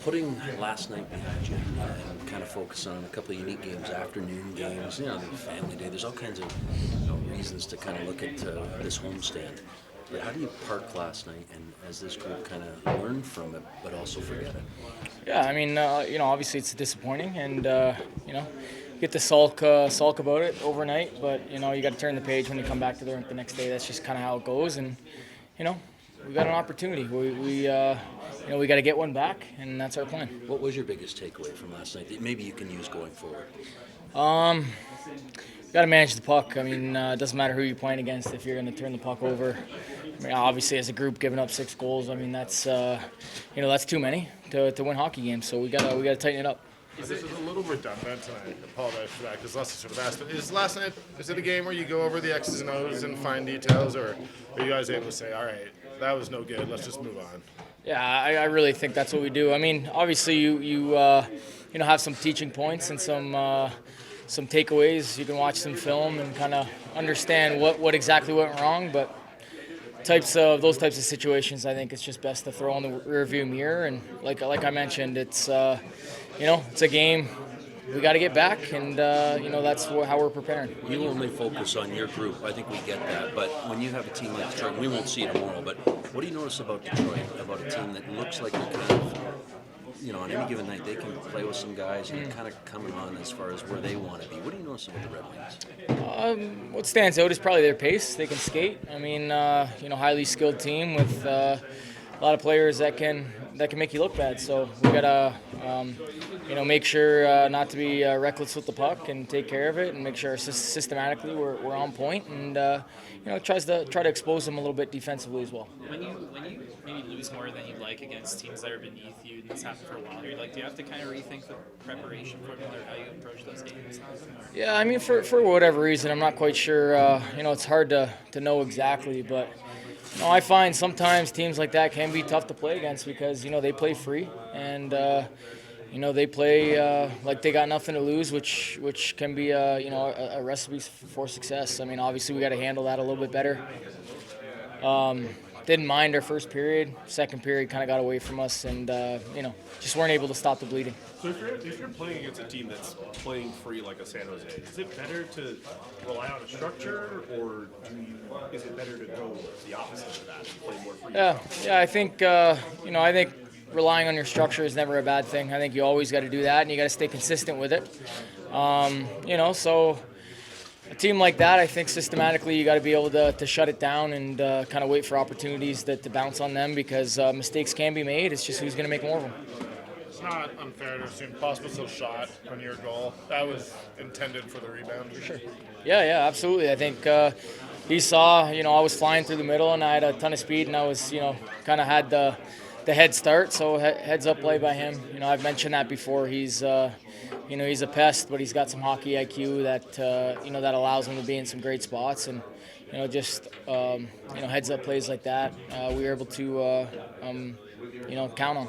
Putting last night behind you and kind of focusing on a couple of unique games, afternoon games, the family day, there's all kinds of reasons to kind of look at this homestand. But how do you park last night and as this group kind of learn from it, but also forget it? Yeah, I mean, obviously it's disappointing, and you get to sulk about it overnight. But you got to turn the page when you come back to the rink the next day. That's just kind of how it goes, and you know, we got an opportunity. We got to get one back, and that's our plan. What was your biggest takeaway from last night that maybe you can use going forward? Got to manage the puck. I mean, it doesn't matter who you're playing against if you're going to turn the puck over. I mean, obviously, as a group, giving up 6 goals. I mean, that's too many to win hockey games. So we gotta tighten it up. This is a little redundant, and I apologize for that because Leslie sort of asked. But is last night is it a game where you go over the X's and O's and find details, or are you guys able to say, all right, that was no good, let's just move on? Yeah, I really think that's what we do. I mean, obviously, you have some teaching points and some takeaways. You can watch some film and kind of understand what exactly went wrong, but those types of situations, I think it's just best to throw in the rearview mirror. And like I mentioned, it's it's a game. We got to get back, and that's how we're preparing. You only focus on your group. I think we get that. But when you have a team like Detroit, we won't see it tomorrow. But what do you notice about Detroit? About a team that looks like they're kind of, on any given night they can play with some guys and they're kind of coming on as far as where they want to be. What do you notice about the Red Wings? What stands out is probably their pace. They can skate. I mean, highly skilled team with a lot of players that can make you look bad. So we gotta, make sure not to be reckless with the puck and take care of it, and make sure systematically we're on point, and try to expose them a little bit defensively as well. When you maybe lose more than you'd like against teams that are beneath you, and this happened for a while here, do you have to kind of rethink the preparation formula or how you approach those games? Yeah, I mean, for whatever reason, I'm not quite sure. It's hard to know exactly, but I find sometimes teams like that can be tough to play against because they play free, and they play like they got nothing to lose, which can be a recipe for success. I mean, obviously we got to handle that a little bit better. Didn't mind our first period. Second period kind of got away from us, and just weren't able to stop the bleeding. So if you're playing against a team that's playing free like a San Jose, is it better to rely on a structure, or is it better to go the opposite of that and play more free? Yeah. I think relying on your structure is never a bad thing. I think you always got to do that, and you got to stay consistent with it. So a team like that, I think systematically you got to be able to shut it down and kind of wait for opportunities to bounce on them, because mistakes can be made. It's just who's going to make more of them. It's not unfair to assume Pospisil shot on your goal. That was intended for the rebound. For sure. Yeah, absolutely. I think he saw, I was flying through the middle and I had a ton of speed, and I was, kind of had the head start. So heads up play by him. I've mentioned that before. He's he's a pest, but he's got some hockey IQ that that allows him to be in some great spots. And heads up plays like that, we were able to count on.